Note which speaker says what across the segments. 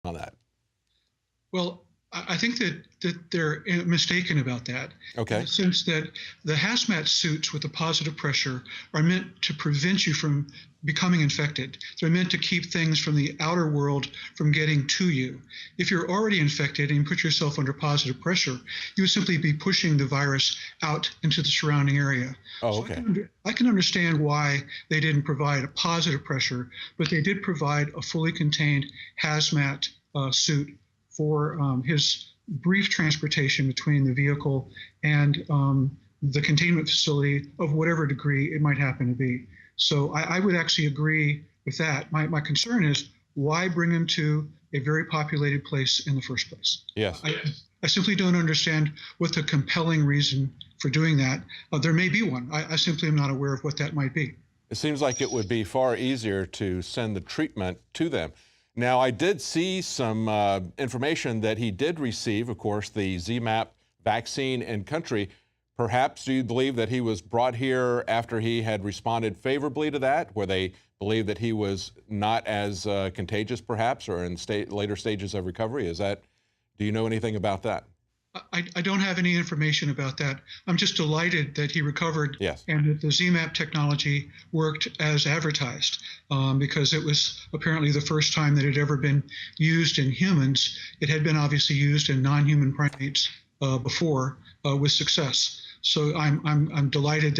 Speaker 1: on that?
Speaker 2: Well, I think that they're mistaken about that, in
Speaker 1: Okay.
Speaker 2: the sense that the hazmat suits with the positive pressure are meant to prevent you from becoming infected. They're meant to keep things from the outer world from getting to you. If you're already infected and you put yourself under positive pressure, you would simply be pushing the virus out into the surrounding area.
Speaker 1: Oh,
Speaker 2: So
Speaker 1: okay.
Speaker 2: I can understand why they didn't provide a positive pressure, but they did provide a fully contained hazmat suit for his brief transportation between the vehicle and the containment facility of whatever degree it might happen to be. So I would actually agree with that. My concern is, why bring him to a very populated place in the first place?
Speaker 1: Yes.
Speaker 2: I simply don't understand what the compelling reason for doing that. There may be one. I simply am not aware of what that might be.
Speaker 1: It seems like it would be far easier to send the treatment to them. Now, I did see some information that he did receive, of course, the ZMapp vaccine in country. Perhaps do you believe that he was brought here after he had responded favorably to that, where they believe that he was not as contagious, perhaps, or in later stages of recovery? Do you know anything about that?
Speaker 2: I don't have any information about that. I'm just delighted that he recovered.
Speaker 1: Yes.
Speaker 2: And that the ZMapp technology worked as advertised, because it was apparently the first time that it had ever been used in humans. It had been obviously used in non-human primates before with success. So I'm delighted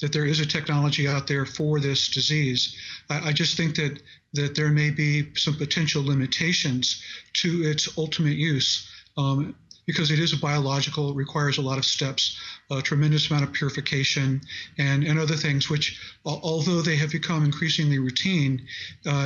Speaker 2: that there is a technology out there for this disease. I just think that there may be some potential limitations to its ultimate use. Because it is a biological, requires a lot of steps, a tremendous amount of purification, and other things, which, although they have become increasingly routine,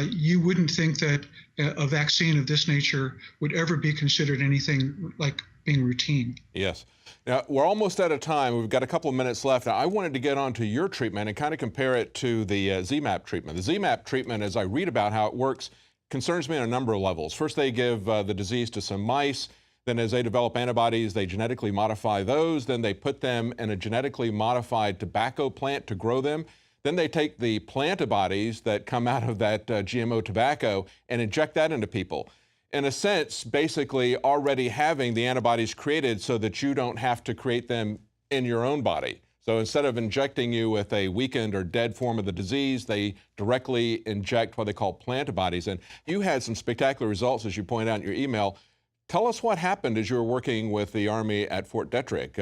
Speaker 2: you wouldn't think that a vaccine of this nature would ever be considered anything like being routine.
Speaker 1: Yes. Now, we're almost out of time. We've got a couple of minutes left. Now, I wanted to get on to your treatment and kind of compare it to the ZMapp treatment. The ZMapp treatment, as I read about how it works, concerns me on a number of levels. First, they give the disease to some mice. Then as they develop antibodies, they genetically modify those. Then they put them in a genetically modified tobacco plant to grow them. Then they take the plantibodies that come out of that GMO tobacco and inject that into people. In a sense, basically already having the antibodies created so that you don't have to create them in your own body. So instead of injecting you with a weakened or dead form of the disease, they directly inject what they call plantibodies. And you had some spectacular results, as you point out in your email. Tell us what happened as you were working with the Army at Fort Detrick.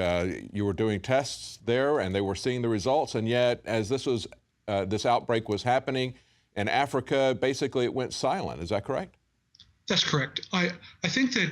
Speaker 1: You were doing tests there, and they were seeing the results, and yet, as this outbreak was happening in Africa, basically it went silent. Is that correct?
Speaker 2: That's correct. I think that,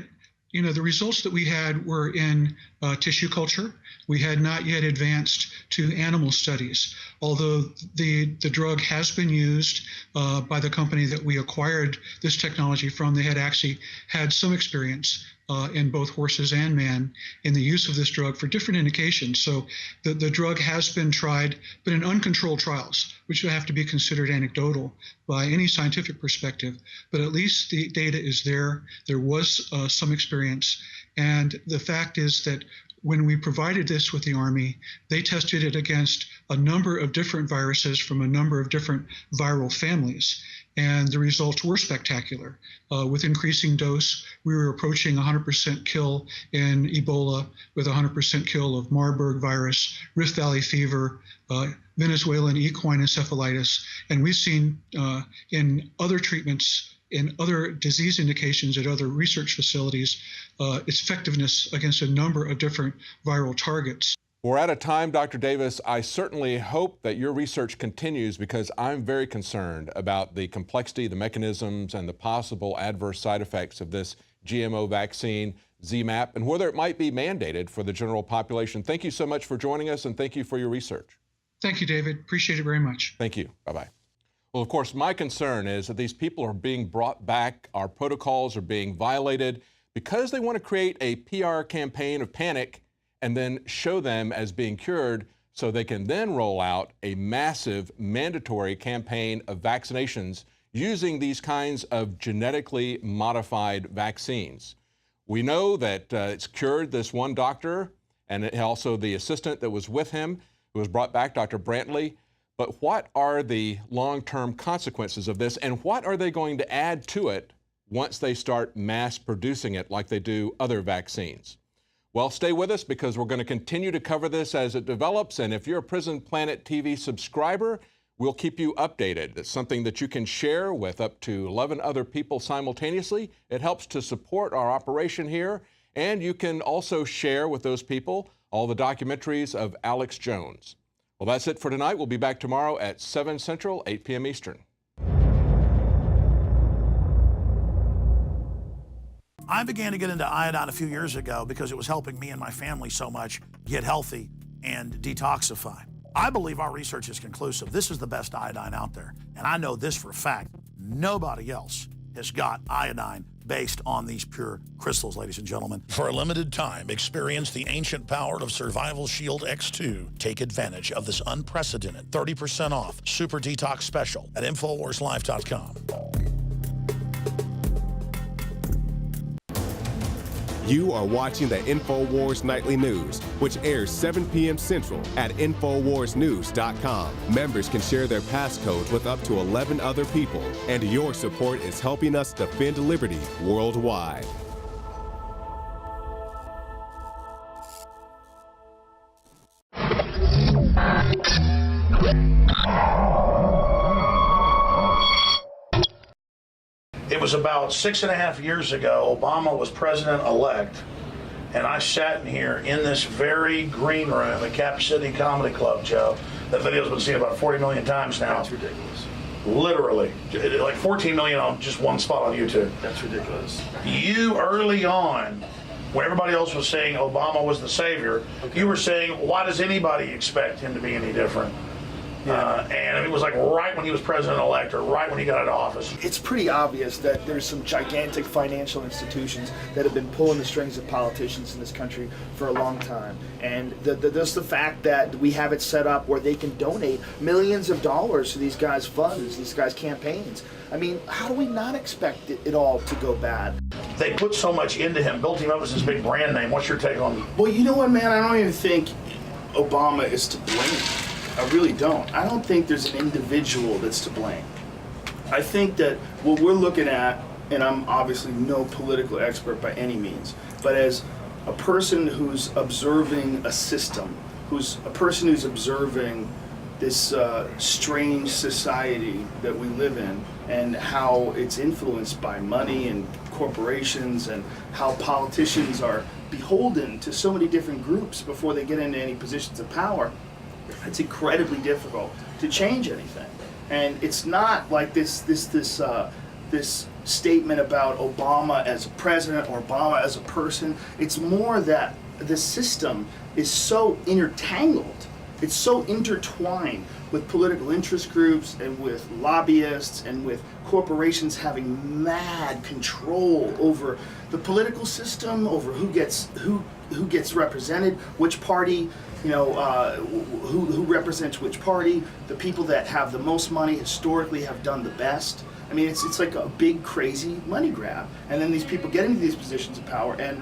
Speaker 2: the results that we had were in tissue culture. We had not yet advanced to animal studies, although the drug has been used by the company that we acquired this technology from. They had actually had some experience in both horses and man in the use of this drug for different indications. So the drug has been tried, but in uncontrolled trials, which would have to be considered anecdotal by any scientific perspective. But at least the data is there. There was some experience. And the fact is that when we provided this with the Army, they tested it against a number of different viruses from a number of different viral families. And the results were spectacular. With increasing dose, we were approaching 100% kill in Ebola, with 100% kill of Marburg virus, Rift Valley fever, Venezuelan equine encephalitis. And we've seen in other treatments, in other disease indications at other research facilities, its effectiveness against a number of different viral targets.
Speaker 1: We're out of time, Dr. Davis. I certainly hope that your research continues, because I'm very concerned about the complexity, the mechanisms, and the possible adverse side effects of this GMO vaccine, ZMapp, and whether it might be mandated for the general population. Thank you so much for joining us, and thank you for your research.
Speaker 2: Thank you, David. Appreciate it very much.
Speaker 1: Thank you. Bye-bye. Well, of course, my concern is that these people are being brought back, our protocols are being violated, because they want to create a PR campaign of panic and then show them as being cured, so they can then roll out a massive mandatory campaign of vaccinations using these kinds of genetically modified vaccines. We know that it's cured this one doctor and also the assistant that was with him, who was brought back, Dr. Brantley. But what are the long-term consequences of this, and what are they going to add to it once they start mass producing it like they do other vaccines. Well, stay with us because we're going to continue to cover this as it develops. And if you're a Prison Planet TV subscriber, we'll keep you updated. It's something that you can share with up to 11 other people simultaneously. It helps to support our operation here. And you can also share with those people all the documentaries of Alex Jones. Well, that's it for tonight. We'll be back tomorrow at 7 Central, 8 p.m. Eastern.
Speaker 3: I began to get into iodine a few years ago because it was helping me and my family so much get healthy and detoxify. I believe our research is conclusive. This is the best iodine out there. And I know this for a fact. Nobody else has got iodine based on these pure crystals, ladies and gentlemen. For a limited time, experience the ancient power of Survival Shield X2. Take advantage of this unprecedented 30% off Super Detox Special at InfoWarsLife.com.
Speaker 4: You are watching the InfoWars Nightly News, which airs 7 p.m. Central at InfoWarsNews.com. Members can share their passcodes with up to 11 other people, and your support is helping us defend liberty worldwide.
Speaker 3: It was about 6.5 years ago, Obama was president-elect, and I sat in here in this very green room at Cap City Comedy Club, Joe. That video's been seen about 40 million times now.
Speaker 5: That's ridiculous.
Speaker 3: Literally. Like 14 million on just one spot on YouTube.
Speaker 5: That's ridiculous.
Speaker 3: You, early on, when everybody else was saying Obama was the savior, you were saying, why does anybody expect him to be any different? And it was like right when he was president-elect or right when he got out of office.
Speaker 5: It's pretty obvious that there's some gigantic financial institutions that have been pulling the strings of politicians in this country for a long time. And just the fact that we have it set up where they can donate millions of dollars to these guys' funds, these guys' campaigns. I mean, how do we not expect it all to go bad?
Speaker 3: They put so much into him, built him up as this big brand name. What's your take on
Speaker 5: Well, you know what, man? I don't even think Obama is to blame. I really don't. I don't think there's an individual that's to blame. I think that what we're looking at, and I'm obviously no political expert by any means, but as a person who's observing a system, who's a person who's observing this strange society that we live in and how it's influenced by money and corporations and how politicians are beholden to so many different groups before they get into any positions of power, it's incredibly difficult to change anything. And it's not like this statement about Obama as a president or Obama as a person. It's more that the system is so intertangled, it's so intertwined with political interest groups and with lobbyists and with corporations having mad control over the political system, over who gets represented, which party, who represents which party. The people that have the most money historically have done the best. I mean, it's like a big, crazy money grab. And then these people get into these positions of power, and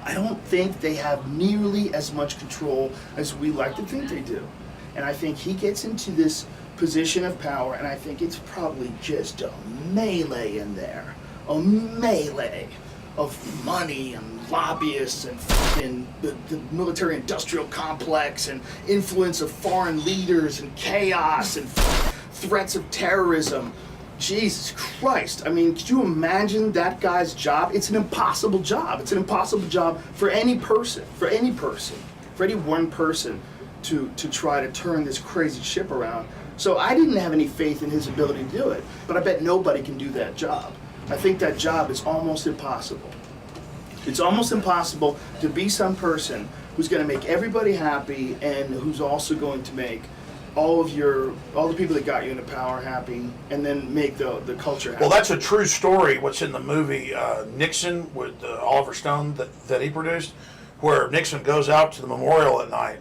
Speaker 5: I don't think they have nearly as much control as we like to think they do. And I think he gets into this position of power, and I think it's probably just a melee in there. A melee of money and lobbyists and the military industrial complex and influence of foreign leaders and chaos and threats of terrorism. Jesus Christ. I mean, could you imagine that guy's job? It's an impossible job. It's an impossible job for any person, for any one person to try to turn this crazy ship around. So I didn't have any faith in his ability to do it, but I bet nobody can do that job. I think that job is almost impossible. It's almost impossible to be some person who's going to make everybody happy and who's also going to make all the people that got you into power happy, and then make the culture happy.
Speaker 3: Well, that's a true story. What's in the movie Nixon with Oliver Stone that he produced, where Nixon goes out to the memorial at night,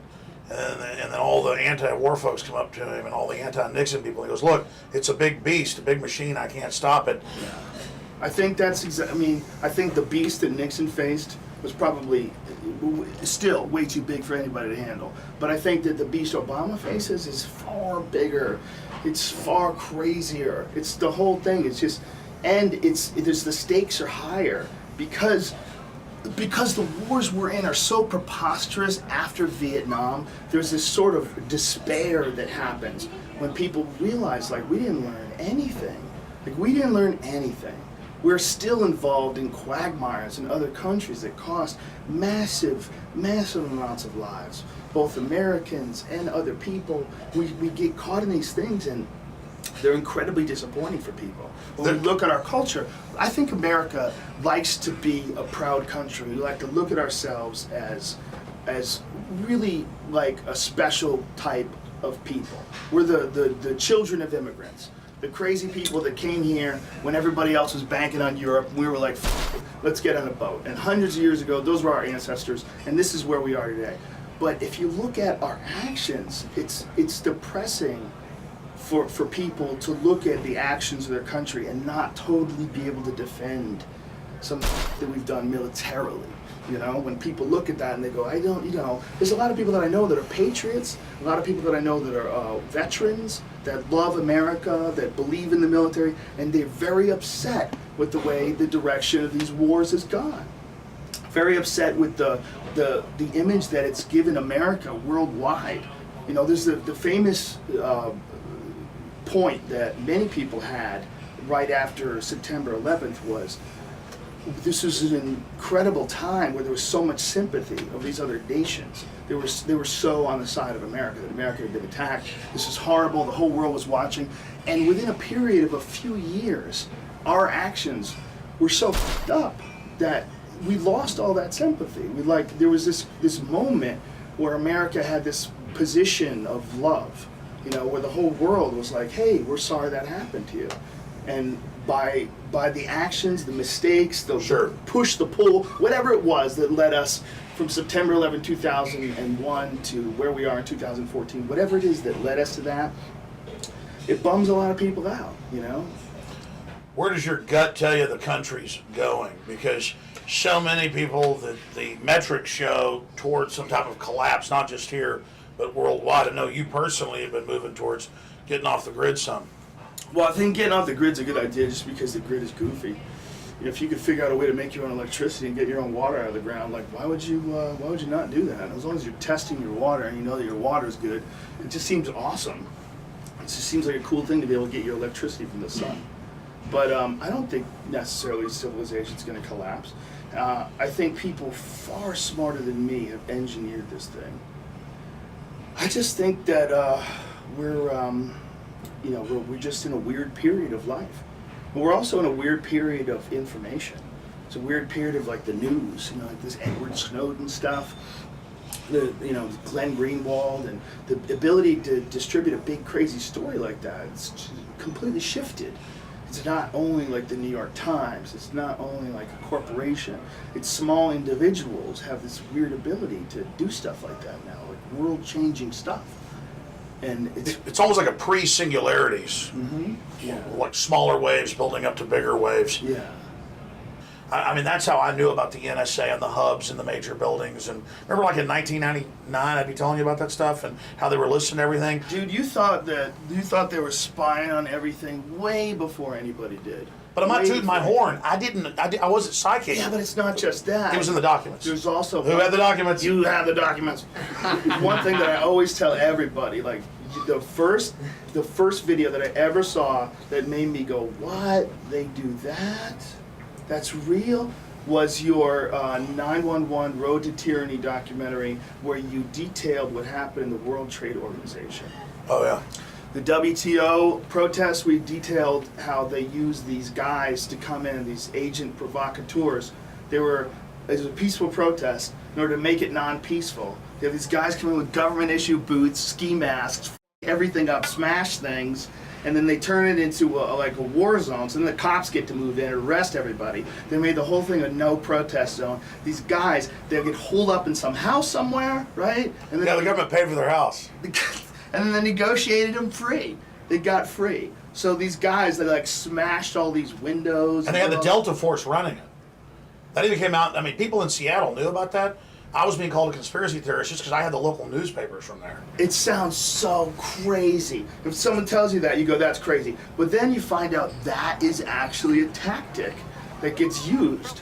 Speaker 3: and then all the anti-war folks come up to him, and all the anti-Nixon people. He goes, "Look, it's a big beast, a big machine. I can't stop it."
Speaker 5: Yeah. I think that's I mean, I think the beast that Nixon faced was probably still way too big for anybody to handle. But I think that the beast Obama faces is far bigger. It's far crazier. It's the whole thing. It's just, and the stakes are higher because the wars we're in are so preposterous after Vietnam. There's this sort of despair that happens when people realize, like, we didn't learn anything. Like, we didn't learn anything. We're still involved in quagmires in other countries that cost massive, massive amounts of lives. Both Americans and other people, we get caught in these things, and they're incredibly disappointing for people. When we look at our culture, I think America likes to be a proud country. We like to look at ourselves as really like a special type of people. We're the children of immigrants. The crazy people that came here when everybody else was banking on Europe. We were like, let's get on a boat. And hundreds of years ago, those were our ancestors, and this is where we are today. But if you look at our actions, it's depressing for people to look at the actions of their country and not totally be able to defend some that we've done militarily. You know, when people look at that and they go, I don't, you know, there's a lot of people that I know that are patriots, a lot of people that I know that are veterans, that love America, that believe in the military, and they're very upset with the way the direction of these wars has gone. Very upset with the image that it's given America worldwide. You know, there's the famous point that many people had right after September 11th was, this was an incredible time where there was so much sympathy of these other nations. They were so on the side of America, that America had been attacked. This is horrible, the whole world was watching. And within a period of a few years, our actions were so f***ed up that we lost all that sympathy. There was this moment where America had this position of love, you know, where the whole world was like, hey, we're sorry that happened to you. And by the actions, the mistakes, the push, the pull, whatever it was that led us from September 11, 2001 to where we are in 2014, whatever it is that led us to that, it bums a lot of people out, you know?
Speaker 3: Where does your gut tell you the country's going? Because so many people, the metrics show towards some type of collapse, not just here, but worldwide. I know you personally have been moving towards getting off the grid some.
Speaker 5: Well, I think getting off the grid's a good idea just because the grid is goofy. You know, if you could figure out a way to make your own electricity and get your own water out of the ground, like why would you not do that? As long as you're testing your water and you know that your water is good, it just seems awesome. It just seems like a cool thing to be able to get your electricity from the sun. But I don't think necessarily civilization's going to collapse. I think people far smarter than me have engineered this thing. I just think that we're just in a weird period of life. But we're also in a weird period of information. It's a weird period of like the news, you know, like this Edward Snowden stuff, Glenn Greenwald, and the ability to distribute a big crazy story like that. It's completely shifted. It's not only like the New York Times, it's not only like a corporation, it's small individuals have this weird ability to do stuff like that now, like world-changing stuff. And
Speaker 3: it's almost like a pre-singularities, like smaller waves building up to bigger waves.
Speaker 5: Yeah.
Speaker 3: I mean, that's how I knew about the NSA and the hubs in the major buildings. And remember, like in 1999, I'd be telling you about that stuff and how they were listening to everything.
Speaker 5: Dude, you thought they were spying on everything way before anybody did.
Speaker 3: But I'm not tooting my horn. I wasn't psychic.
Speaker 5: Yeah, but it's not just that.
Speaker 3: It was in the documents.
Speaker 5: There's also...
Speaker 3: Who had the documents?
Speaker 5: You have the documents. One thing that I always tell everybody, like, the first video that I ever saw that made me go, what? They do that? That's real? Was your 911 Road to Tyranny documentary where you detailed what happened in the World Trade Organization.
Speaker 3: Oh, yeah.
Speaker 5: The WTO protests, we detailed how they used these guys to come in, these agent provocateurs. It was a peaceful protest. In order to make it non-peaceful, they have these guys come in with government-issue boots, ski masks, f everything up, smash things, and then they turn it into like a war zone. So then the cops get to move in and arrest everybody. They made the whole thing a no protest zone. These guys, they'll get holed up in some house somewhere, right? And then
Speaker 3: the government paid for their house.
Speaker 5: And then they negotiated them free. They got free. So these guys, they like smashed all these windows.
Speaker 3: And they had the Delta Force running it. That even came out, I mean, people in Seattle knew about that, I was being called a conspiracy theorist just because I had the local newspapers from there.
Speaker 5: It sounds so crazy. If someone tells you that, you go, that's crazy. But then you find out that is actually a tactic that gets used.